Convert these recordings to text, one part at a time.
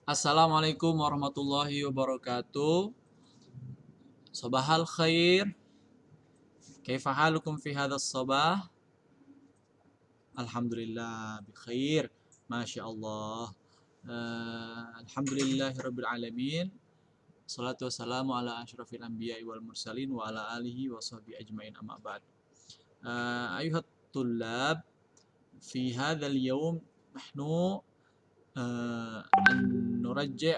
Assalamualaikum warahmatullahi wabarakatuh. Sabahal khair. Kaifa halukum fi hadzal sabah? Alhamdulillah bi khair. Masya Allah. Alhamdulillahirabbil alamin. Salatu wassalamu ala asyrafil anbiya'i wal mursalin wa ala alihi wa sahbihi ajmain amma ba'd. Ayuhat tullab, fi hadzal yawm nahnu nurajji'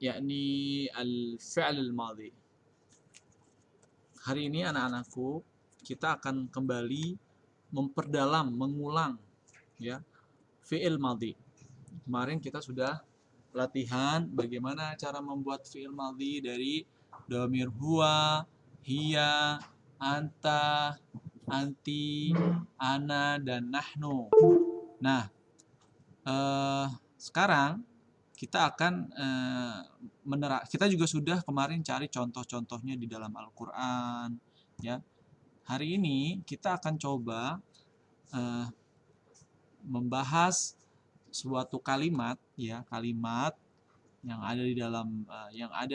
yakni al-fi'l al-madhi. Hari ini anak-anakku, kita akan kembali memperdalam, mengulang ya fi'il madhi. Kemarin kita sudah latihan bagaimana cara membuat fi'il madhi dari dhamir huwa, hiya, anta, anti, ana, dan nahnu. Nah, sekarang kita akan kita juga sudah kemarin cari contoh-contohnya di dalam Al-Qur'an ya. Hari ini kita akan coba membahas suatu kalimat ya, kalimat yang ada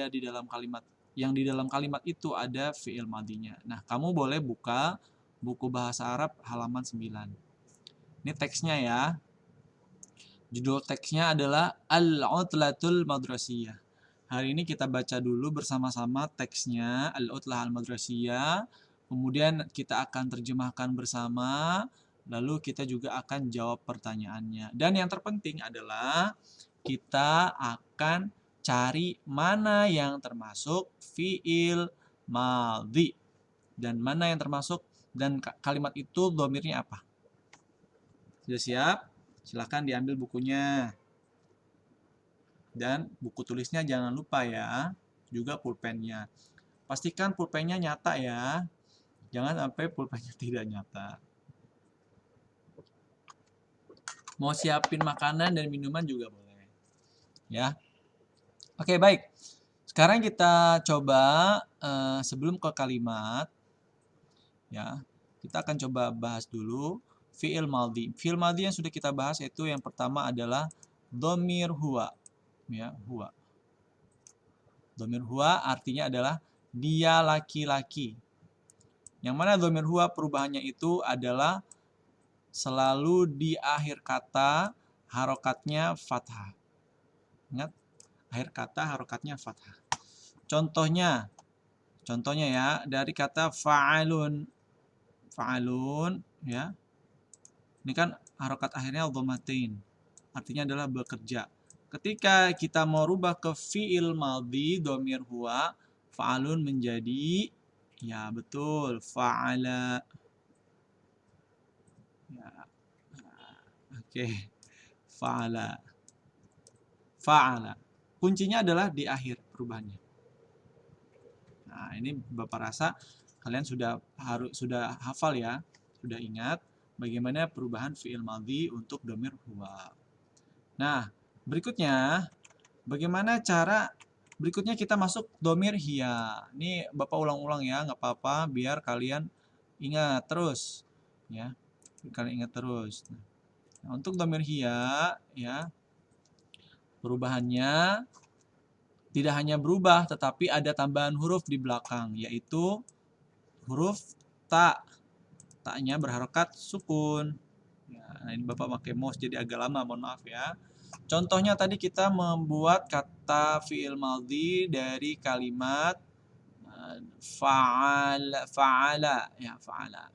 di dalam kalimat itu ada fi'il madhinya. Nah, kamu boleh buka buku bahasa Arab halaman 9. Ini teksnya ya. Judul teksnya adalah Al-Utlatul Madrasiyah. Hari ini kita baca dulu bersama-sama teksnya Al-Utlah Al-Madrasiyah. Kemudian kita akan terjemahkan bersama. Lalu kita juga akan jawab pertanyaannya. Dan yang terpenting adalah kita akan cari mana yang termasuk fi'il madhi. Dan mana yang termasuk, dan kalimat itu dhamirnya apa. Sudah siap? Silahkan diambil bukunya. Dan buku tulisnya jangan lupa ya. Juga pulpennya. Pastikan pulpennya nyata ya. Jangan sampai pulpennya tidak nyata. Mau siapin makanan dan minuman juga boleh. Ya. Oke, baik. Sekarang kita coba sebelum ke kalimat. Ya. Kita akan coba bahas dulu fi'il madhi. Fi'il madhi yang sudah kita bahas itu yang pertama adalah dhamir huwa. Ya, huwa. Dhamir huwa artinya adalah dia laki-laki. Yang mana dhamir huwa perubahannya itu adalah selalu di akhir kata harokatnya fathah. Ingat, akhir kata harokatnya fathah. Contohnya ya dari kata fa'alun. Fa'alun ya. Ini kan harokat akhirnya dhammatain. Artinya adalah bekerja. Ketika kita mau rubah ke fi'il madhi dhamir huwa, fa'alun menjadi ya betul fa'ala. Ya. Oke. Fa'ala. Fa'ala. Kuncinya adalah di akhir perubahannya. Nah, ini Bapak rasa kalian sudah hafal ya, sudah ingat bagaimana perubahan fi'il madhi untuk dhamir huwa. Nah, berikutnya berikutnya kita masuk dhamir hiya. Ini Bapak ulang-ulang ya, nggak apa-apa biar kalian ingat terus ya. Kalian ingat terus. Nah, untuk dhamir hiya ya, perubahannya tidak hanya berubah tetapi ada tambahan huruf di belakang yaitu huruf ta. Ta-nya berharokat sukun. Ya, nah ini Bapak pakai mouse jadi agak lama, mohon maaf ya. Contohnya tadi kita membuat kata fi'il madhi dari kalimat fa'ala ya, fa'ala.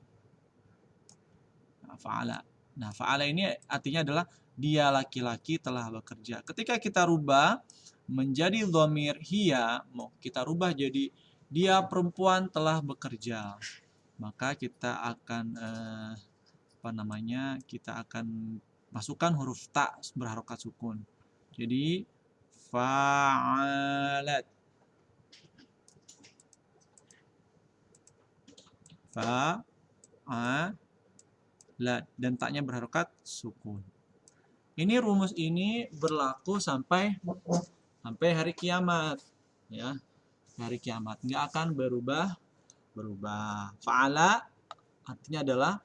Nah, fa'ala. Nah, fa'ala ini artinya adalah dia laki-laki telah bekerja. Ketika kita rubah menjadi dhamir hiya, kita rubah jadi dia perempuan telah bekerja. Maka kita akan kita akan masukkan huruf ta berharokat sukun. Jadi fa'alat. Fa'alat. Dan taknya berharokat sukun. Ini rumus ini berlaku sampai hari kiamat. Ya, hari kiamat. Nggak akan berubah. Fa'ala artinya adalah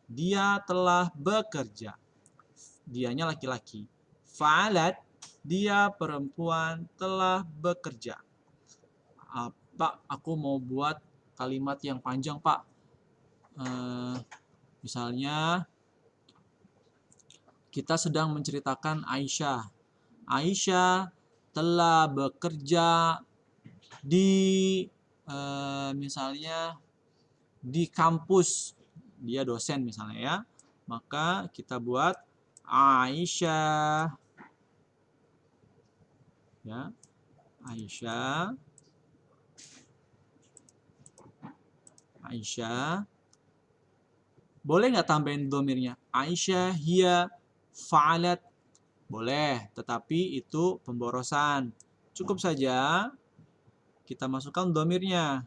dia telah bekerja. Dianya laki-laki. Fa'alat dia perempuan telah bekerja. Pak, aku mau buat kalimat yang panjang, Pak. Misalnya, kita sedang menceritakan Aisyah. Aisyah telah bekerja di misalnya di kampus. Dia dosen misalnya ya. Maka kita buat Aisyah, ya, Aisyah. Boleh nggak tambahin domirnya? Aisyah hiya fa'alat. Boleh, tetapi itu pemborosan. Cukup saja kita masukkan domirnya.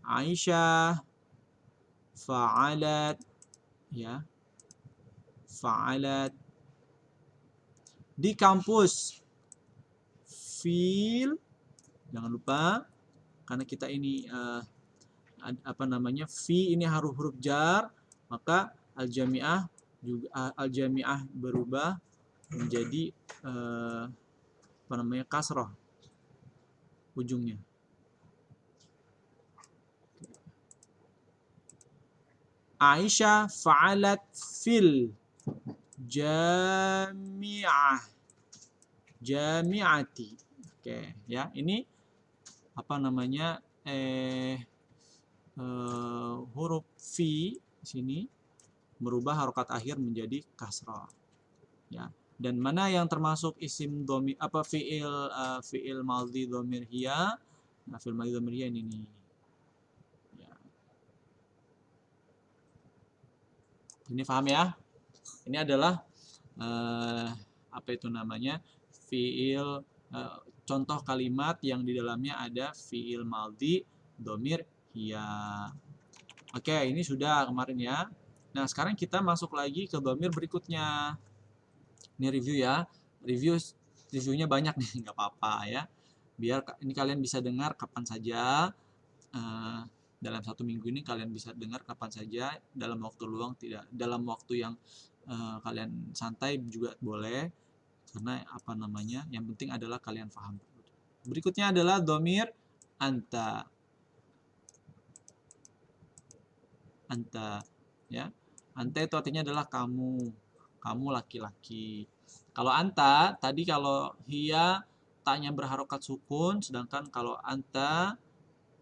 Aisyah fa'alat, ya, fa'alat di kampus. Fil, jangan lupa karena kita ini fi ini huruf jar, maka al-jami'ah juga al-jami'ah berubah menjadi kasrah ujungnya. Aisyah fa'alat fil jami'ati. Oke, ya. Ini huruf fi sini merubah harokat akhir menjadi kasrah. Ya. Dan mana yang termasuk isim dhamir fiil madhi dhamir hiya? Nah, fiil madhi dhamir hiya ini nih. Ya. Ini paham ya? Ini adalah fiil contoh kalimat yang di dalamnya ada fiil madhi dhamir hiya. Oke, ini sudah kemarin ya. Nah, sekarang kita masuk lagi ke dhamir berikutnya. Ini review ya. Reviewnya banyak nih, nggak apa-apa ya. Biar ini kalian bisa dengar kapan saja. Dalam 1 minggu ini kalian bisa dengar kapan saja. Dalam waktu luang tidak. Dalam waktu yang kalian santai juga boleh. Karena yang penting adalah kalian paham. Berikutnya adalah dhamir anta. Anta, ya. Anta itu artinya adalah kamu laki-laki. Kalau anta tadi, kalau hiya taknya berharokat sukun, sedangkan kalau anta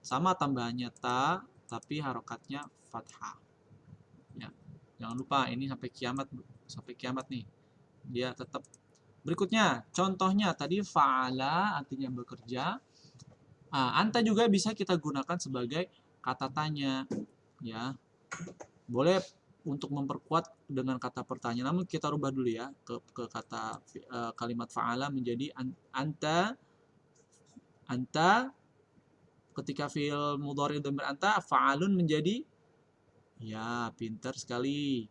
sama tambahannya ta tapi harokatnya fathah. Ya. Jangan lupa ini sampai kiamat nih. Dia tetap. Berikutnya, contohnya tadi fa'ala artinya bekerja. Anta juga bisa kita gunakan sebagai kata tanya, ya. Boleh untuk memperkuat dengan kata pertanyaan, namun kita rubah dulu ya ke kata kalimat fa'ala menjadi anta. Ketika fi'il mudhari dhamir anta, fa'alun menjadi, ya, pintar sekali,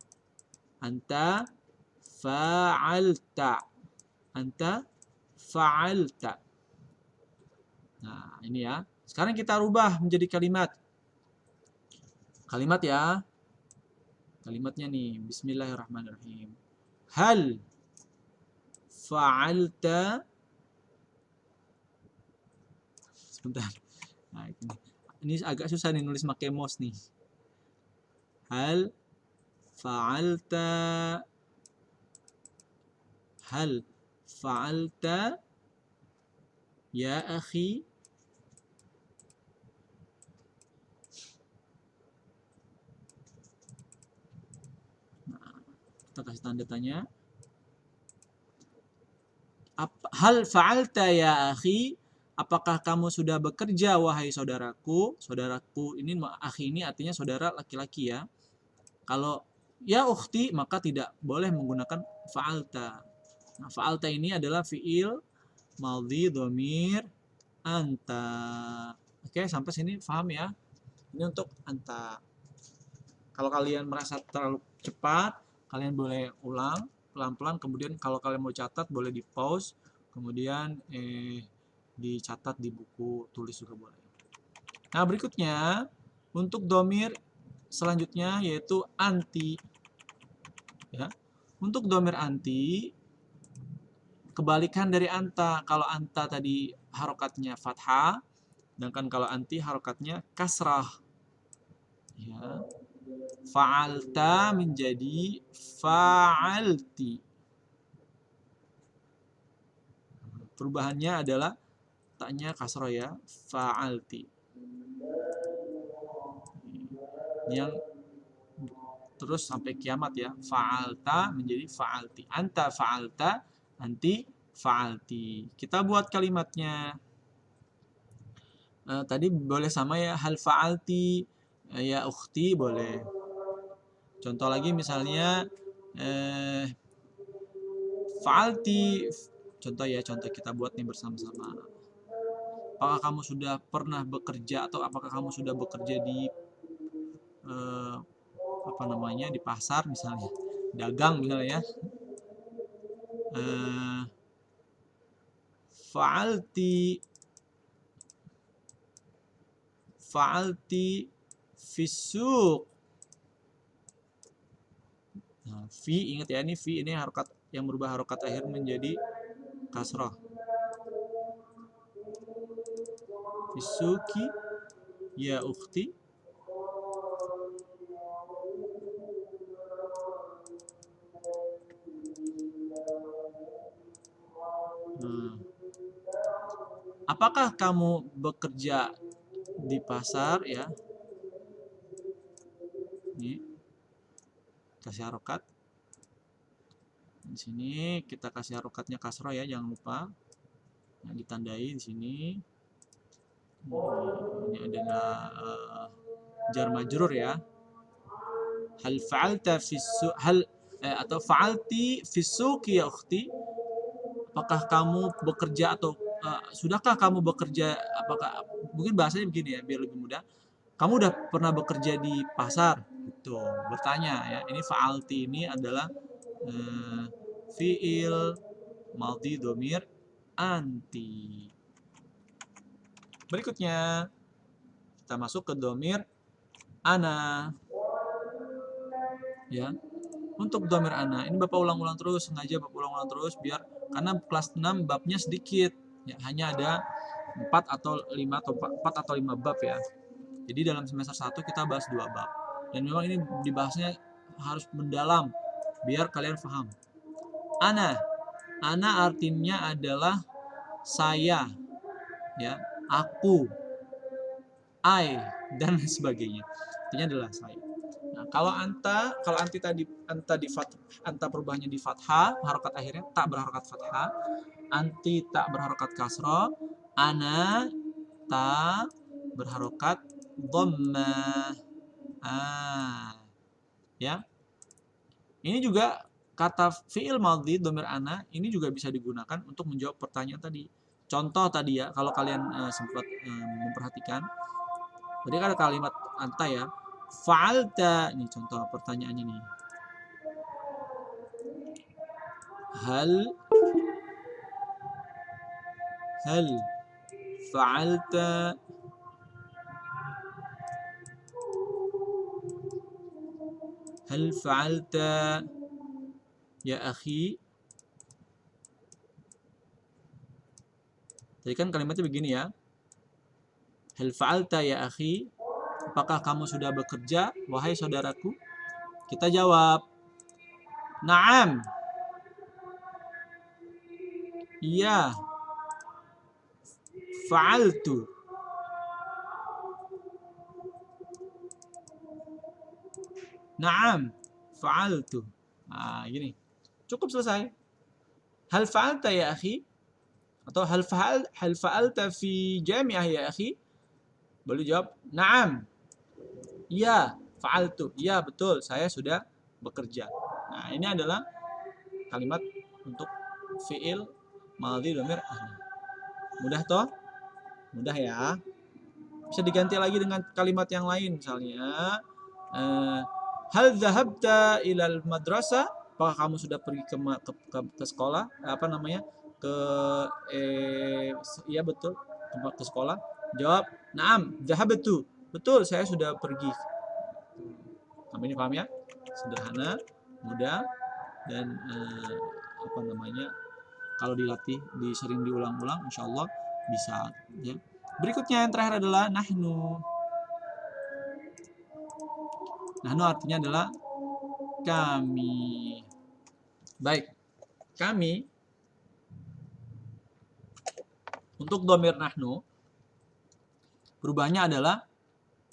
anta fa'alta. Nah, ini ya. Sekarang kita rubah menjadi kalimat ya. Kalimatnya nih, bismillahirrahmanirrahim. Hal fa'alta, sebentar. Nah, ini agak susah nih nulis pakai mouse nih. Hal fa'alta ya akhi. Kita kasih tanda tanya. Hal fa'alta ya akhi, apakah kamu sudah bekerja wahai saudaraku? Saudaraku ini, akhi ini artinya saudara laki-laki ya. Kalau ya ukhti maka tidak boleh menggunakan fa'alta. Nah, fa'alta ini adalah fi'il madhi dhamir anta. Oke, sampai sini paham ya? Ini untuk anta. Kalau kalian merasa terlalu cepat, kalian boleh ulang pelan-pelan. Kemudian kalau kalian mau catat, boleh di pause. Kemudian dicatat di buku tulis juga boleh. Nah, berikutnya untuk dhamir selanjutnya yaitu anti. Ya. Untuk dhamir anti, kebalikan dari anta. Kalau anta tadi harokatnya fathah, sedangkan kalau anti harokatnya kasrah. Ya. Fa'alta menjadi fa'alti. Perubahannya adalah taknya kasrah ya, fa'alti. Yang terus sampai kiamat ya. Fa'alta menjadi fa'alti. Anta fa'alta, anti fa'alti. Kita buat kalimatnya. Tadi boleh sama ya, hal fa'alti ya ukhti boleh. Contoh lagi misalnya fa'alti, contoh kita buat nih bersama-sama. Apakah kamu sudah pernah bekerja atau apakah kamu sudah bekerja di di pasar misalnya, dagang misalnya ya. Fa'alti fisuq. Nah, fi, ingat ya, ini fi ini harokat yang berubah harokat akhir menjadi kasrah. Fisuki ya ukhti. Apakah kamu bekerja di pasar ya? Ini kasih harokat. Di sini kita kasih harokatnya kasroh ya, jangan lupa. Nah, ditandai di sini. Ini adalah jar majrur ya. Hal fa'alta fisu hal atau fa'alti fisuki ya ukhti. Apakah kamu bekerja atau sudahkah kamu bekerja? Apakah mungkin bahasanya begini ya biar lebih mudah. Kamu udah pernah bekerja di pasar? Gitu. Bertanya ya. Ini fa'alti ini adalah fi'il madhi dhamir anti. Berikutnya kita masuk ke dhamir ana. Ya. Untuk dhamir ana, ini Bapak ulang-ulang terus, sengaja Bapak ulang-ulang terus biar karena kelas 6 babnya sedikit. Ya, hanya ada 4 atau 5 bab ya. Jadi dalam semester 1 kita bahas 2 bab. Dan memang ini dibahasnya harus mendalam biar kalian paham. Ana artinya adalah saya, ya, aku, I, dan sebagainya. Artinya adalah saya. Nah, kalau anti tadi anta perubahannya di fathah, harokat akhirnya tak berharokat fathah, anti tak berharokat kasroh, ana tak berharokat dhammah. Ya. Ini juga kata fi'il madhi dhamir ana ini juga bisa digunakan untuk menjawab pertanyaan tadi. Contoh tadi ya, kalau kalian sempat memperhatikan, tadi kan ada kalimat anta ya, fa'alta. Ini contoh pertanyaannya nih. Hal fa'alta ya akhi. Tadi kan kalimatnya begini ya. Hal fa'alta ya akhi. Apakah kamu sudah bekerja, wahai saudaraku? Kita jawab, na'am. Iya. Fa'altu. Na'am. Fa'altu. Nah, gini. Cukup selesai. Hal fa'alta ya akhi? Atau hal fa'alta fi jami'ah ya akhi? Boleh jawab, na'am. Iya, fa'altu. Iya, betul. Saya sudah bekerja. Nah, ini adalah kalimat untuk fi'il madhi dhamir ana. Mudah toh? Mudah ya. Bisa diganti lagi dengan kalimat yang lain. Misalnya, hal dhahabta ilal madrasah? Apakah kamu sudah pergi ke sekolah? Iya betul, ke sekolah. Jawab, na'am, dhahabtu. Betul, saya sudah pergi. Kamu ini paham ya? Sederhana, mudah, dan Kalau dilatih, sering diulang-ulang, insya Allah bisa. Ya. Berikutnya yang terakhir adalah nahnu. Nahnu artinya adalah kami. Baik, kami. Untuk dhamir nahnu, perubahannya adalah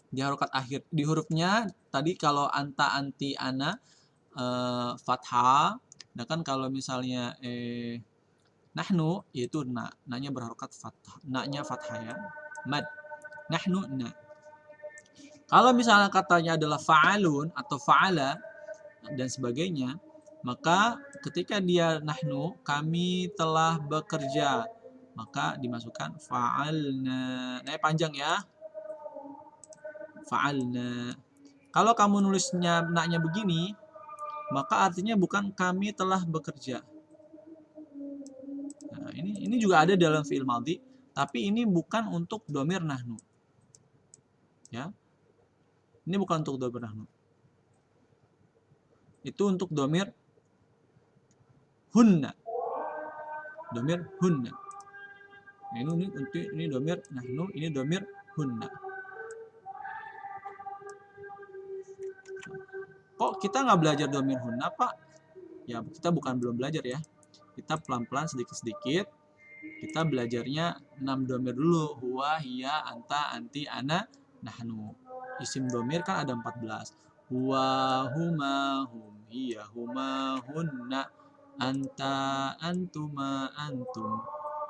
di harokat akhir. Di hurufnya tadi kalau anta, anti, ana, fathah. Sedangkan kalau misalnya nahnu, yaitu na. Na-nya berharokat fathah. Na-nya fathah ya. Mad. Nahnu, na. Kalau misalnya katanya adalah fa'alun atau fa'ala dan sebagainya, maka ketika dia nahnu, kami telah bekerja, maka dimasukkan fa'alna. Nah, panjang ya. Fa'alna. Kalau kamu nulisnya na-nya begini, maka artinya bukan kami telah bekerja. Nah, ini juga ada dalam fi'il madhi, tapi ini bukan untuk dhamir nahnu. Ya. Ini bukan untuk dhamir nahnu. Itu untuk dhamir hunna. Dhamir hunna. Nah, ini dhamir nahnu, ini dhamir hunna. Kok kita nggak belajar dhamir hunna, Pak? Ya, kita bukan belum belajar ya. Kita pelan-pelan sedikit-sedikit. Kita belajarnya 6 dhamir dulu. Huwa, hiya, anta, anti, ana, nahnu. Isim dhamir kan ada 14. Huwa, huma, hum, hiya, huma, hunna, anta, antuma, antum,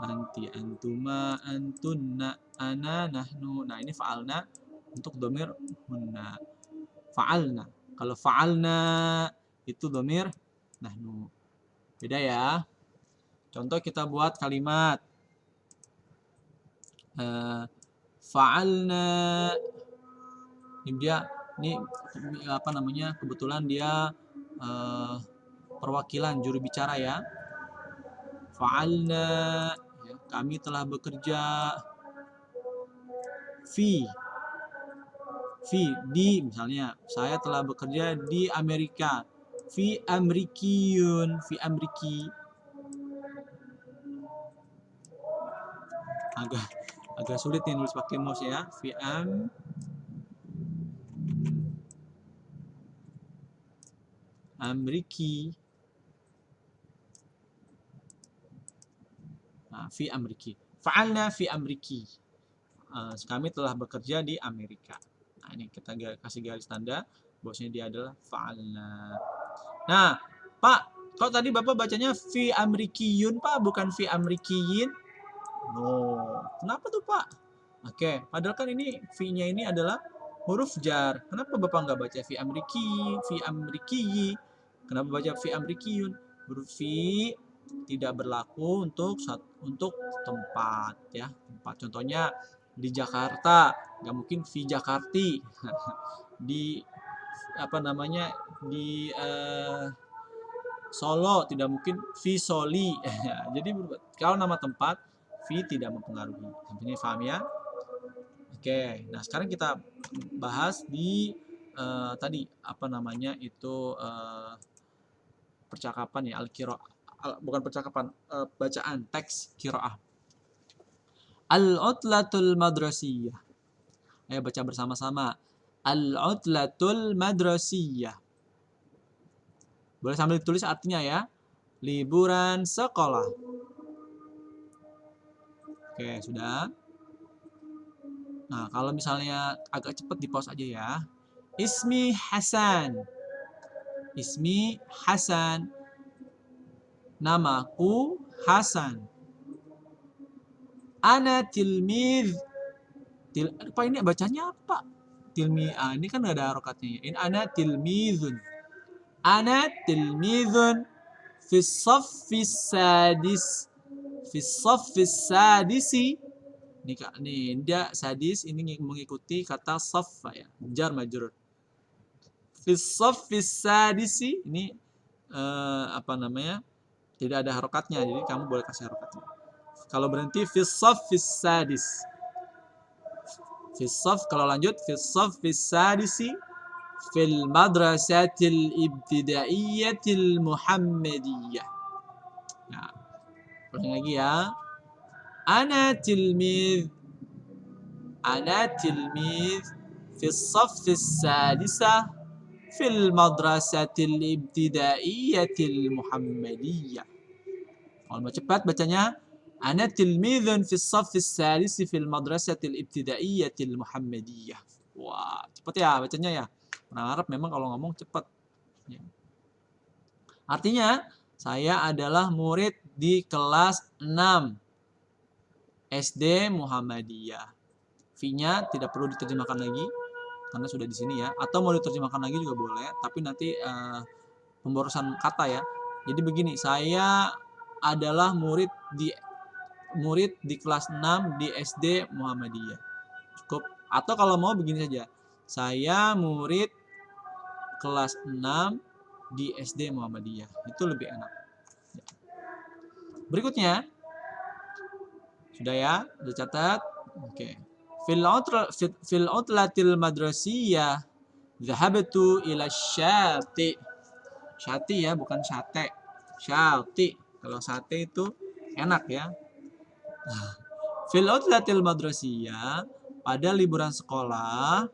anti, antuma, antunna, ana, nahnu. Nah, ini fa'alna untuk dhamir hunna. Fa'alna. Kalau fa'alna itu dhamir nahnu. Beda ya. Contoh kita buat kalimat fa'alna. Ini apa namanya? Kebetulan dia perwakilan juru bicara ya. Fa'alna, ya, kami telah bekerja. Fi di, misalnya saya telah bekerja di Amerika. Fi amrikiyun, fi amriki. Agak sulit nih nulis pakai mouse ya. Fi amriki. Nah, fi amriki. Fa'alna fi amriki. Kami telah bekerja di Amerika. Nah, ini kita kasih garis tanda bahwasanya dia adalah fa'alna. Nah, Pak, kok tadi Bapak bacanya fi amrikiyun, Pak, bukan fi amrikiyin? No. Kenapa tuh, Pak? Oke, padahal kan ini fi-nya ini adalah huruf jar. Kenapa Bapak nggak baca fi amriki, fi amrikiyi? Kenapa baca fi amrikiyun? Huruf fi tidak berlaku untuk tempat ya. Tempat contohnya di Jakarta, nggak mungkin fi Jakarti. Di apa namanya? Di Solo tidak mungkin fi Soli. Jadi kalau nama tempat fi tidak mempengaruhi. Sampai ini paham ya? Oke, nah sekarang kita bahas di tadi apa namanya itu percakapan ya, bukan percakapan, bacaan teks qiraah. Al-utlatul madrasiyah. Ayo baca bersama-sama. Al-utlatul madrasiyah. Boleh sambil ditulis artinya ya. Liburan sekolah. Oke, sudah. Nah, kalau misalnya agak cepat di pause aja ya. Ismi Hasan. Ismi Hasan. Namaku Hasan. Ana tilmidz. Pak ini bacanya apa? Ini kan ada harokatnya. Ini ana tilmidzun. Ana tilmidzun fi shaffis sadis. Fi shaffis sadisi. Nih dia sadis ini mengikuti kata saffa ya, jar majrur. Fi shaffis sadisi ini apa namanya? Tidak ada harokatnya, jadi kamu boleh kasih harokatnya. Kalau berhenti fi shaffis sadis. Fi shaff, kalau lanjut fi shaffis sadisi fil madrasatil ibtidaiyatil muhammadiyah. Nah, Ulangi lagi ya. Ana tilmidh. Ana tilmidh fi as-saff as-sadisah fil madrasatil ibtidaiyatil muhammadiyah. Kalau mau cepat bacanya, ana tilmidhun fi as-saff as-sadis fil madrasatil ibtidaiyatil muhammadiyah. Wah, cepat ya bacanya ya. Orang Arab memang kalau ngomong cepat. Ya. Artinya, saya adalah murid di kelas 6 SD Muhammadiyah. V-nya tidak perlu diterjemahkan lagi karena sudah di sini ya. Atau mau diterjemahkan lagi juga boleh, tapi nanti pemborosan kata ya. Jadi begini, saya adalah murid di kelas 6 di SD Muhammadiyah. Cukup. Atau kalau mau begini saja. Saya murid kelas 6 di SD Muhammadiyah. Itu lebih enak. Berikutnya. Sudah ya? Sudah catat? Oke. Fil utlatil madrasiyah dhahabtu ila syati. Syati ya, bukan sate. Syati. Kalau sate itu enak ya. Fil utlatil madrasiyah, pada liburan sekolah,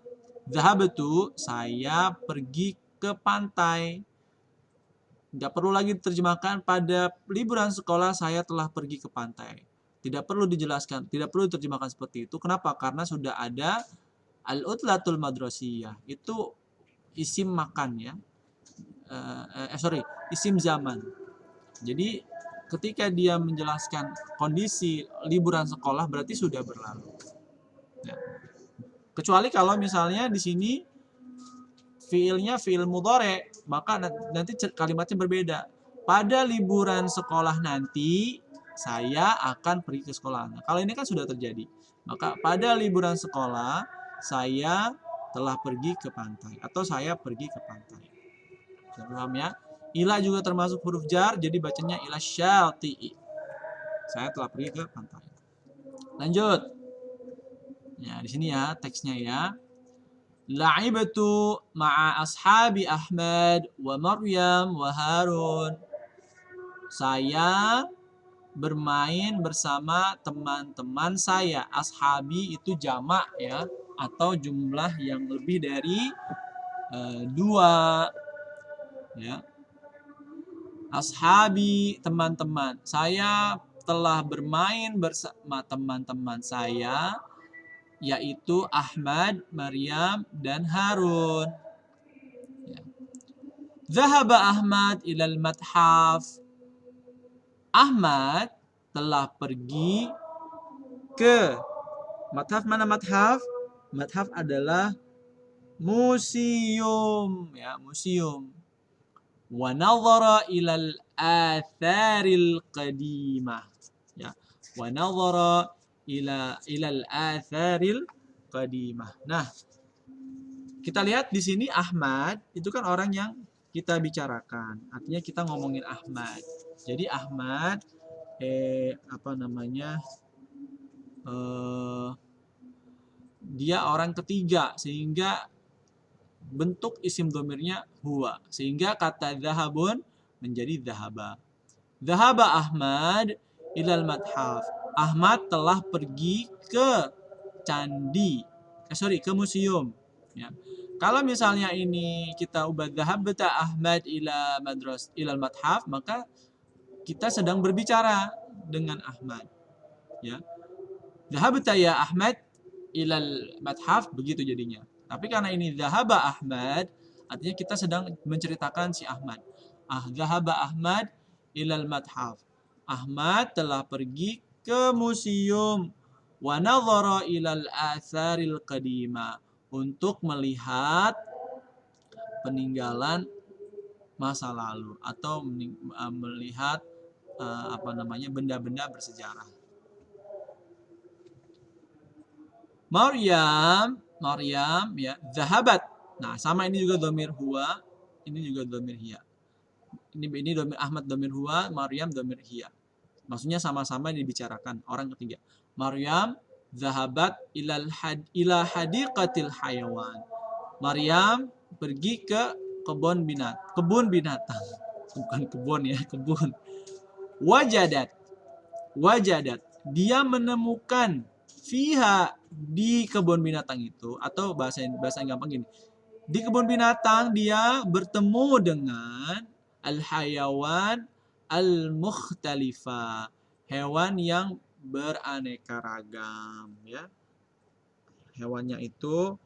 dhahabtu, saya pergi ke pantai. Tidak perlu lagi diterjemahkan, pada liburan sekolah saya telah pergi ke pantai. Tidak perlu dijelaskan, tidak perlu diterjemahkan seperti itu. Kenapa? Karena sudah ada al-utlatul madrasiyah. Itu isim makan ya. Isim zaman. Jadi ketika dia menjelaskan kondisi liburan sekolah berarti sudah berlalu. Ya. Kecuali kalau misalnya di sini fiilnya fiil mudhari, maka nanti kalimatnya berbeda. Pada liburan sekolah nanti saya akan pergi ke sekolah. Nah, kalau ini kan sudah terjadi. Maka pada liburan sekolah saya telah pergi ke pantai atau saya pergi ke pantai. Bisa paham ya? Ila juga termasuk huruf jar, jadi bacanya ila syati'i. Saya telah pergi ke pantai. Lanjut. Ya, di sini ya teksnya ya. La'ibtu ma'a ashabi Ahmad wa Maryam wa Harun. Saya bermain bersama teman-teman saya. Ashabi itu jamak ya, atau jumlah yang lebih dari 2 ya. Ashabi, teman-teman. Saya telah bermain bersama teman-teman saya, yaitu Ahmad, Maryam, dan Harun. Ya. Zahaba Ahmad ilal mathaf. Ahmad telah pergi ke mathaf. Mana mathaf? Mathaf adalah museum ya, museum. Wa nadhara ilal atharil qadimah ya. Wa nadhara ilal atharil qadimah. Nah, kita lihat di sini Ahmad itu kan orang yang kita bicarakan. Artinya kita ngomongin Ahmad. Jadi Ahmad dia orang ketiga sehingga bentuk isim domirnya huwa. Sehingga kata dhahabun menjadi dhahaba. Dhahaba Ahmad ilal mathaf. Ahmad telah pergi ke candi. Ke museum. Ya. Kalau misalnya ini kita ubah dhahabta Ahmad ilal mathaf, maka kita sedang berbicara dengan Ahmad. Ya. Dhahabta ya Ahmad ilal mathaf, begitu jadinya. Tapi karena ini dhahaba Ahmad, artinya kita sedang menceritakan si Ahmad. Dhahaba Ahmad ilal mathaf. Ahmad telah pergi ke museum. Wa nadhara ilal atharil qadima, untuk melihat peninggalan masa lalu atau melihat benda-benda bersejarah. Maryam ya, zahabat. Nah, sama ini juga dhamir huwa, ini juga dhamir hiya. Ini dhamir Ahmad dhamir huwa, Maryam dhamir hiya. Maksudnya sama-sama dibicarakan orang ketiga. Maryam zahabat ila hadiqatil hayawan. Maryam pergi ke kebun binatang. Bukan kebun ya, kebun. Wajadat. wajadat, dia menemukan fiha, di kebun binatang itu, atau bahasa yang gampang gini, di kebun binatang dia bertemu dengan al-hayawan al-mukhtalifa, hewan yang beraneka ragam, ya. Hewannya itu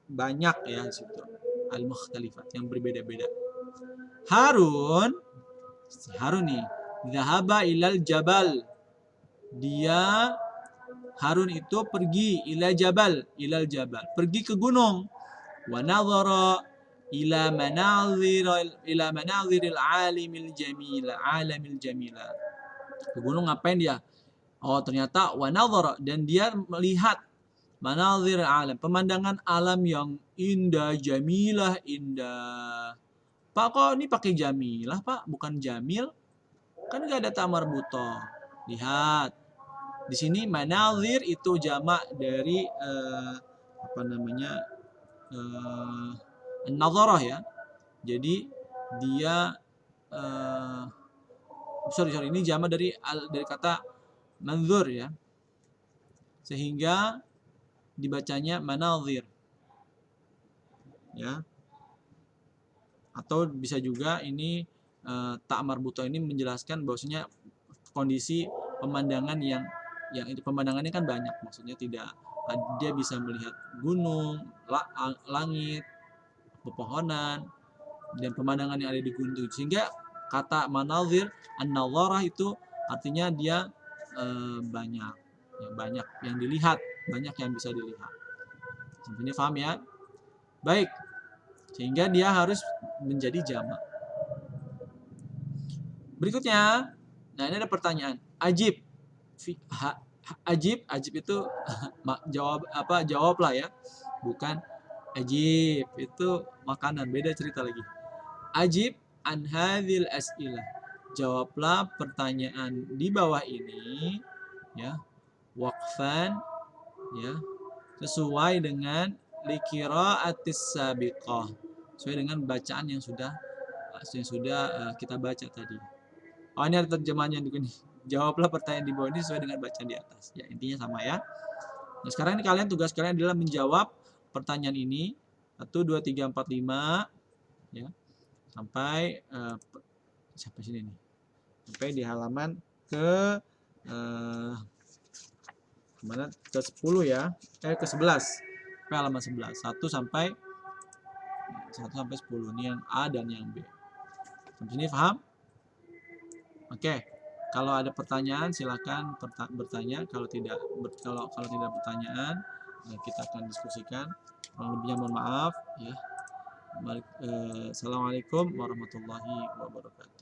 banyak ya di situ. Al-mukhtalifat, yang berbeda-beda. Harun nih, zahaba ilal jabal. Dia Harun itu pergi ilal jabal, pergi ke gunung. Wa nadhara ila manaziril alamil jamila. Ke gunung ngapain dia? Oh, ternyata wa nadhara, dan dia melihat manazir alam, pemandangan alam yang indah, jamilah, indah. Pak, kok ini pakai jamilah, Pak, bukan jamil? Kan nggak ada tamar buto. Lihat, di sini manazir itu jamak dari nazarah ya. Jadi dia ini jamak dari kata manzur ya. Sehingga dibacanya manazir. Ya. Atau bisa juga ini tak marbuto ini menjelaskan bahwasanya kondisi pemandangan yang itu pemandangannya kan banyak, maksudnya tidak, dia bisa melihat gunung, langit, pepohonan, dan pemandangan yang ada di gunung, sehingga kata manazir an-nazarah itu artinya dia banyak yang dilihat, banyak yang bisa dilihat. Sampai ini paham ya? Baik, sehingga dia harus menjadi jamak. Berikutnya, nah ini ada pertanyaan. Ajib itu jawablah ya, bukan ajib itu makanan, beda cerita lagi. Ajib an hadhil as'ilah, jawablah pertanyaan di bawah ini ya, waqfan ya, sesuai dengan liqira'atis sabiqah, sesuai dengan bacaan yang sudah kita baca tadi. Oh, ini ada terjemahannya juga nih. Jawablah pertanyaan di bawah ini sesuai dengan bacaan di atas. Ya, intinya sama ya. Nah, sekarang ini tugas kalian adalah menjawab pertanyaan ini 1, 2, 3, 4, 5 ya. Sampai sini nih. Sampai di halaman ke kemana? Ke 10 ya. Ke 11. Sampai halaman 11. 1 sampai 10. Ini yang A dan yang B. Sampai sini paham? Oke, kalau ada pertanyaan silakan bertanya. Kalau tidak pertanyaan, kita akan diskusikan. Kurang lebihnya mohon maaf ya. Assalamualaikum warahmatullahi wabarakatuh.